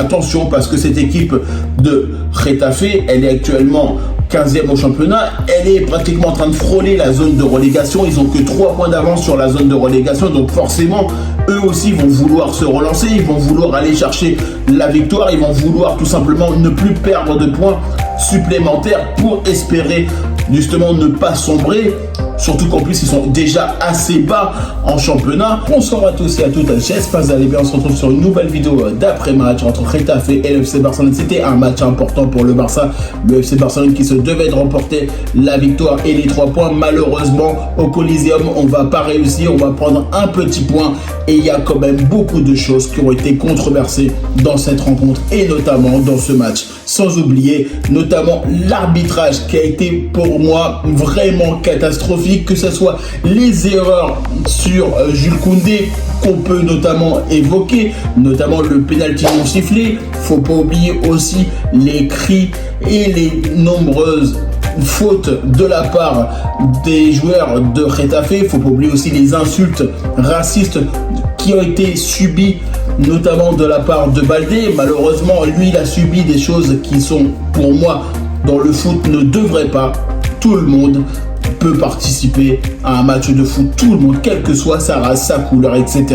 attention, parce que cette équipe de Getafe, elle est actuellement 15e au championnat, elle est pratiquement en train de frôler la zone de relégation. Ils ont que 3 points d'avance sur la zone de relégation, donc forcément eux aussi vont vouloir se relancer, ils vont vouloir aller chercher la victoire, ils vont vouloir tout simplement ne plus perdre de points supplémentaires pour espérer justement ne pas sombrer. Surtout qu'en plus ils sont déjà assez bas en championnat. Bonsoir à tous et à toutes, j'espère que vous allez bien. On se retrouve sur une nouvelle vidéo d'après-match entre Getafe et le FC Barcelone. C'était un match important pour le Barça. Le FC Barcelone qui se devait de remporter la victoire et les 3 points. Malheureusement, au Coliseum, on va pas réussir. On va prendre un petit point. Et il y a quand même beaucoup de choses qui ont été controversées dans cette rencontre et notamment dans ce match. Sans oublier notamment l'arbitrage qui a été pour moi vraiment catastrophique, que ce soit les erreurs sur Jules Koundé qu'on peut notamment évoquer, notamment le penalty non sifflé. Faut pas oublier aussi les cris et les nombreuses fautes de la part des joueurs de Getafe. Il faut pas oublier aussi les insultes racistes qui ont été subies notamment de la part de Baldé. Malheureusement, lui, il a subi des choses qui sont, pour moi, dans le foot, ne devraient pas. Tout le monde peut participer à un match de foot, tout le monde, quelle que soit sa race, sa couleur, etc.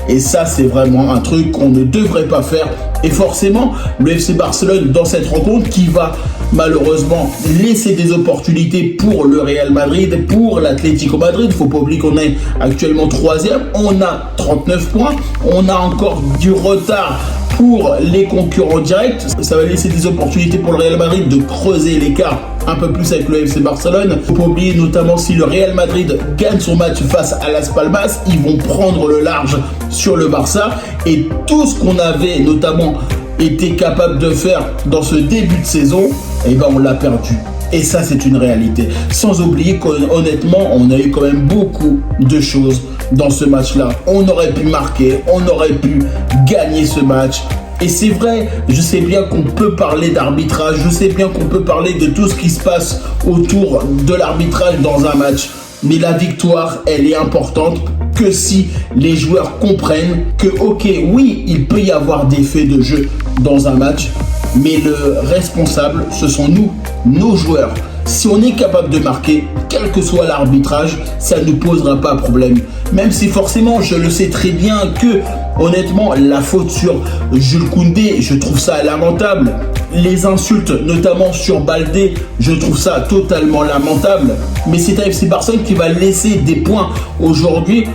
Et ça, c'est vraiment un truc qu'on ne devrait pas faire. Et forcément, le FC Barcelone, dans cette rencontre, qui va malheureusement laisser des opportunités pour le Real Madrid, pour l'Atlético Madrid. Il ne faut pas oublier qu'on est actuellement 3e, on a 39 points, on a encore du retard pour les concurrents directs. Ça va laisser des opportunités pour le Real Madrid de creuser l'écart un peu plus avec le FC Barcelone. Il ne faut pas oublier notamment si le Real Madrid gagne son match face à Las Palmas, ils vont prendre le large sur le Barça. Et tout ce qu'on avait notamment été capable de faire dans ce début de saison, eh ben on l'a perdu. Et ça, c'est une réalité. Sans oublier qu'honnêtement, on a eu quand même beaucoup de choses dans ce match-là. On aurait pu marquer, on aurait pu gagner ce match. Et c'est vrai, je sais bien qu'on peut parler d'arbitrage, je sais bien qu'on peut parler de tout ce qui se passe autour de l'arbitrage dans un match. Mais la victoire, elle est importante que si les joueurs comprennent que, ok, oui, il peut y avoir des faits de jeu dans un match, mais le responsable, ce sont nous, nos joueurs. Si on est capable de marquer, quel que soit l'arbitrage, ça ne nous posera pas problème. Même si forcément, je le sais très bien que, honnêtement, la faute sur Jules Koundé, je trouve ça lamentable. Les insultes, notamment sur Baldé, je trouve ça totalement lamentable. Mais c'est AFC Barcelone qui va laisser des points aujourd'hui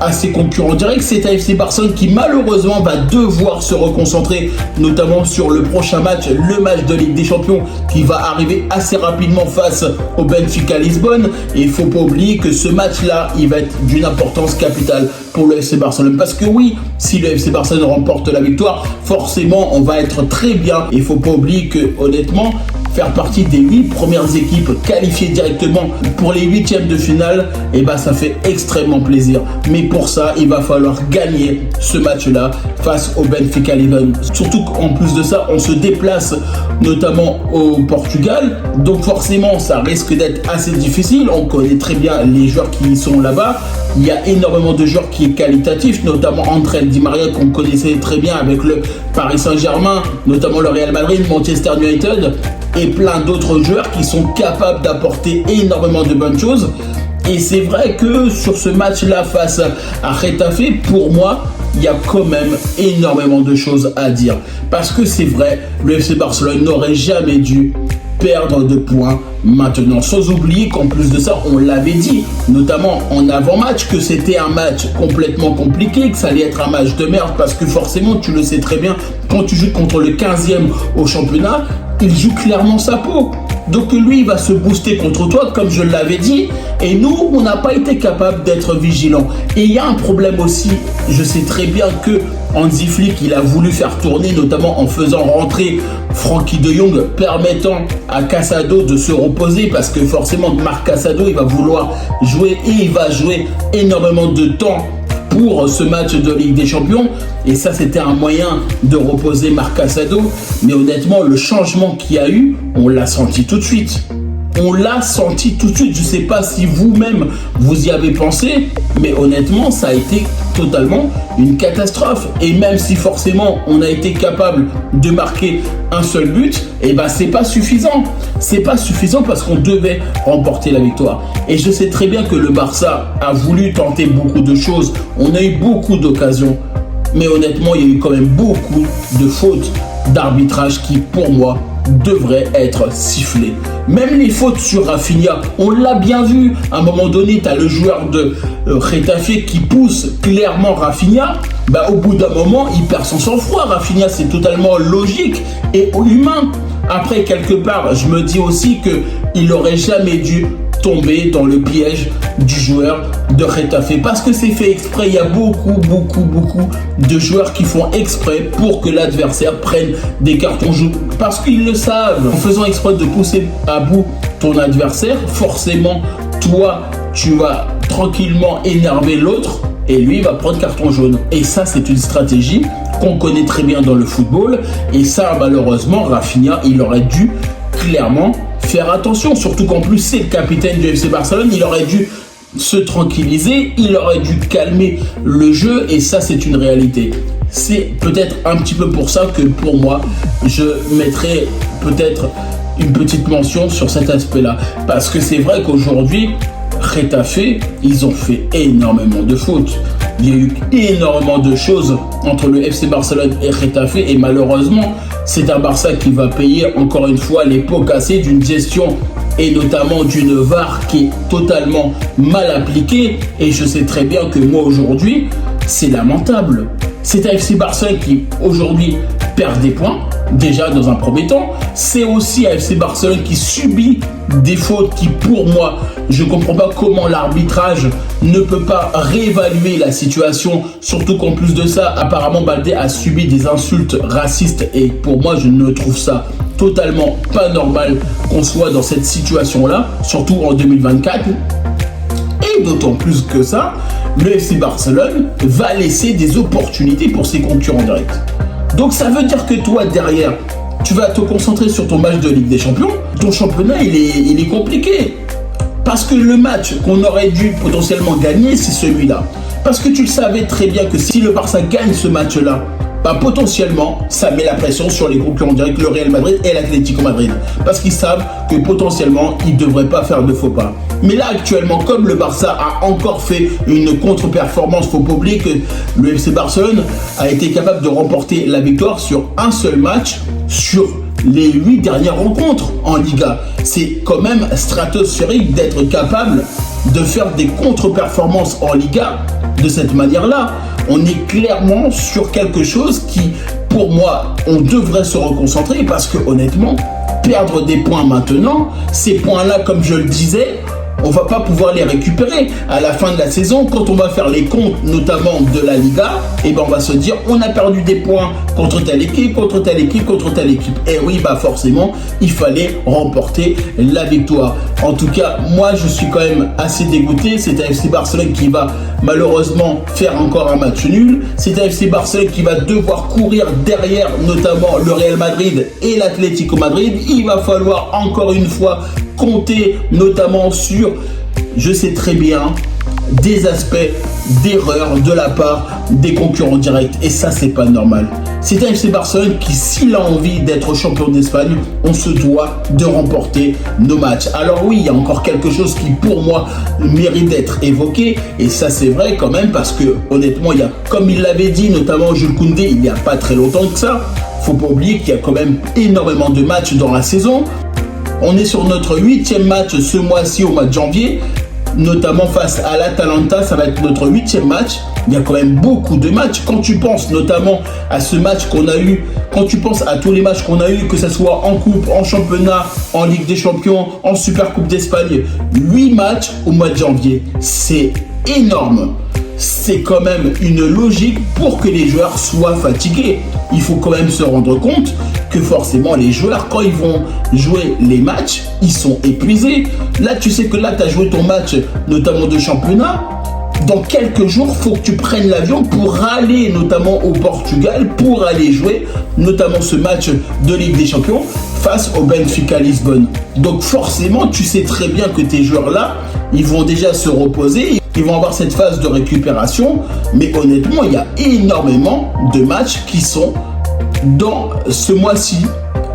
à ses concurrents directs. C'est AFC Barcelone qui malheureusement va devoir se reconcentrer notamment sur le prochain match, le match de Ligue des Champions qui va arriver assez rapidement face au Benfica Lisbonne. Et il ne faut pas oublier que ce match-là, il va être d'une importance capitale pour le FC Barcelone. Parce que oui, si le FC Barcelone remporte la victoire, forcément on va être très bien. Et il ne faut pas oublier que honnêtement, faire partie des 8 premières équipes qualifiées directement pour les 8e de finale, et ben ça fait extrêmement plaisir. Mais pour ça, il va falloir gagner ce match-là face au Benfica Lisbonne. Surtout qu'en plus de ça, on se déplace notamment au Portugal. Donc forcément, ça risque d'être assez difficile. On connaît très bien les joueurs qui sont là-bas. Il y a énormément de joueurs qui sont qualitatifs, notamment André Di Maria qu'on connaissait très bien avec le Paris Saint-Germain, notamment le Real Madrid, Manchester United, et plein d'autres joueurs qui sont capables d'apporter énormément de bonnes choses. Et c'est vrai que sur ce match-là face à Getafe, pour moi, il y a quand même énormément de choses à dire. Parce que c'est vrai, le FC Barcelone n'aurait jamais dû perdre de points maintenant. Sans oublier qu'en plus de ça, on l'avait dit, notamment en avant-match, que c'était un match complètement compliqué, que ça allait être un match de merde, parce que forcément, tu le sais très bien, quand tu joues contre le 15e au championnat, il joue clairement sa peau. Donc lui, il va se booster contre toi, comme je l'avais dit. Et nous, on n'a pas été capable d'être vigilants. Et il y a un problème aussi, je sais très bien que Hansi Flick, il a voulu faire tourner, notamment en faisant rentrer Frenkie de Jong, permettant à Casado de se reposer, parce que forcément, Marc Casado, il va vouloir jouer et il va jouer énormément de temps pour ce match de Ligue des Champions. Et ça, c'était un moyen de reposer Marc Casado. Mais honnêtement, le changement qu'il y a eu, on l'a senti tout de suite. on l'a senti tout de suite. Je ne sais pas si vous-même vous y avez pensé, mais honnêtement, ça a été totalement une catastrophe. Et même si forcément on a été capable de marquer un seul but, et ben c'est pas suffisant. C'est pas suffisant parce qu'on devait remporter la victoire. Et je sais très bien que le Barça a voulu tenter beaucoup de choses. On a eu beaucoup d'occasions. Mais honnêtement, il y a eu quand même beaucoup de fautes d'arbitrage qui, pour moi, devraient être sifflées. Même les fautes sur Rafinha, on l'a bien vu. À un moment donné, tu as le joueur de Getafe qui pousse clairement Rafinha. Bah, au bout d'un moment, il perd son sang-froid. Rafinha, c'est totalement logique et humain. Après, quelque part, je me dis aussi qu'il n'aurait jamais dû tomber dans le piège du joueur de Getafe parce que c'est fait exprès. Il y a beaucoup de joueurs qui font exprès pour que l'adversaire prenne des cartons jaunes parce qu'ils le savent. En faisant exprès de pousser à bout ton adversaire, forcément, toi, tu vas tranquillement énerver l'autre et lui va prendre carton jaune. Et ça, c'est une stratégie qu'on connaît très bien dans le football. Et ça, malheureusement, Rafinha, il aurait dû clairement faire attention, surtout qu'en plus c'est le capitaine du FC Barcelone. Il aurait dû se tranquilliser, il aurait dû calmer le jeu et ça c'est une réalité. C'est peut-être un petit peu pour ça que pour moi je mettrais peut-être une petite mention sur cet aspect-là, parce que c'est vrai qu'aujourd'hui Getafe, ils ont fait énormément de fautes. Il y a eu énormément de choses entre le FC Barcelone et Getafe et malheureusement, c'est un Barça qui va payer encore une fois les pots cassés d'une gestion et notamment d'une VAR qui est totalement mal appliquée. Et je sais très bien que moi aujourd'hui, c'est lamentable. C'est un FC Barcelone qui aujourd'hui perd des points, déjà dans un premier temps. C'est aussi un FC Barcelone qui subit des fautes qui, pour moi, je ne comprends pas comment l'arbitrage ne peut pas réévaluer la situation. Surtout qu'en plus de ça, apparemment, Baldé a subi des insultes racistes. Et pour moi, je ne trouve ça totalement pas normal qu'on soit dans cette situation-là, surtout en 2024. Et d'autant plus que ça, le FC Barcelone va laisser des opportunités pour ses concurrents directs. Donc ça veut dire que toi, derrière, tu vas te concentrer sur ton match de Ligue des Champions. Ton championnat, il est compliqué. Parce que le match qu'on aurait dû potentiellement gagner, c'est celui-là. Parce que tu le savais très bien que si le Barça gagne ce match-là, bah potentiellement, ça met la pression sur les concurrents directs, le Real Madrid et l'Atlético Madrid. Parce qu'ils savent que potentiellement, ils ne devraient pas faire de faux pas. Mais là, actuellement, comme le Barça a encore fait une contre-performance, faut pas oublier que le FC Barcelone a été capable de remporter la victoire sur un seul match sur les 8 dernières rencontres en Liga. C'est quand même stratosphérique d'être capable de faire des contre-performances en Liga de cette manière-là. On est clairement sur quelque chose qui, pour moi, on devrait se reconcentrer parce que honnêtement, perdre des points maintenant, ces points-là, comme je le disais, on va pas pouvoir les récupérer à la fin de la saison. Quand on va faire les comptes, notamment de la Liga, et ben on va se dire on a perdu des points contre telle équipe, contre telle équipe, contre telle équipe. Et oui, bah forcément, il fallait remporter la victoire. En tout cas, moi, je suis quand même assez dégoûté. C'est un FC Barcelone qui va malheureusement faire encore un match nul. C'est un FC Barcelone qui va devoir courir derrière, notamment le Real Madrid et l'Atlético Madrid. Il va falloir encore une fois compter notamment sur, je sais très bien, des aspects d'erreur de la part des concurrents directs. Et ça, c'est pas normal. C'est un FC Barcelone qui, s'il a envie d'être champion d'Espagne, on se doit de remporter nos matchs. Alors oui, il y a encore quelque chose qui, pour moi, mérite d'être évoqué. Et ça, c'est vrai quand même, parce que, honnêtement, il y a, comme il l'avait dit, notamment Jules Koundé, il n'y a pas très longtemps que ça. Faut pas oublier qu'il y a quand même énormément de matchs dans la saison. On est sur notre 8e match ce mois-ci au mois de janvier, notamment face à l'Atalanta, ça va être notre 8e match. Il y a quand même beaucoup de matchs. Quand tu penses notamment à ce match qu'on a eu, quand tu penses à tous les matchs qu'on a eu, que ce soit en coupe, en championnat, en Ligue des Champions, en Super Coupe d'Espagne, 8 matchs au mois de janvier, c'est énorme. C'est quand même une logique pour que les joueurs soient fatigués. Il faut quand même se rendre compte que forcément les joueurs, quand ils vont jouer les matchs, ils sont épuisés. Là, tu sais que là, tu as joué ton match, notamment de championnat. Dans quelques jours, il faut que tu prennes l'avion pour aller notamment au Portugal, pour aller jouer notamment ce match de Ligue des Champions face au Benfica Lisbonne. Donc forcément, tu sais très bien que tes joueurs-là, ils vont déjà se reposer, ils vont avoir cette phase de récupération. Mais honnêtement, il y a énormément de matchs qui sont dans ce mois-ci.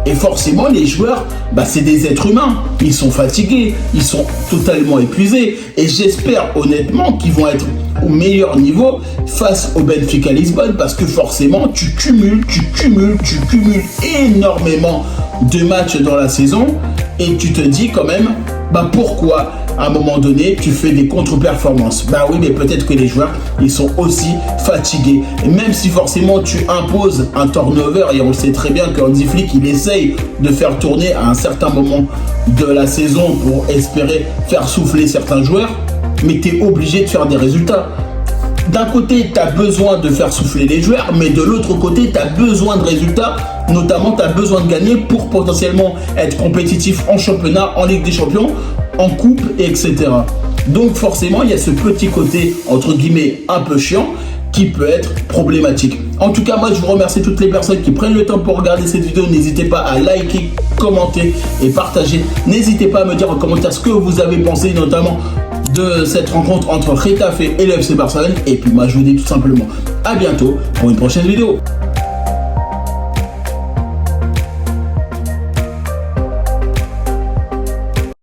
Et forcément, les joueurs, c'est des êtres humains. Ils sont fatigués, ils sont totalement épuisés. Et j'espère honnêtement qu'ils vont être au meilleur niveau face au Benfica Lisbonne, parce que forcément, tu cumules énormément de matchs dans la saison. Et tu te dis quand même, pourquoi à un moment donné, tu fais des contre-performances. Oui, mais peut-être que les joueurs, ils sont aussi fatigués. Et même si forcément tu imposes un turnover, et on le sait très bien qu'Hansi Flick, il essaye de faire tourner à un certain moment de la saison pour espérer faire souffler certains joueurs, mais tu es obligé de faire des résultats. D'un côté, tu as besoin de faire souffler les joueurs, mais de l'autre côté, tu as besoin de résultats. Notamment, tu as besoin de gagner pour potentiellement être compétitif en championnat, en Ligue des Champions, en coupe, etc. Donc forcément, il y a ce petit côté, entre guillemets, un peu chiant, qui peut être problématique. En tout cas, moi, je vous remercie toutes les personnes qui prennent le temps pour regarder cette vidéo. N'hésitez pas à liker, commenter et partager. N'hésitez pas à me dire en commentaire ce que vous avez pensé, notamment de cette rencontre entre Getafe et le FC Barcelone. Et puis moi, je vous dis tout simplement à bientôt pour une prochaine vidéo.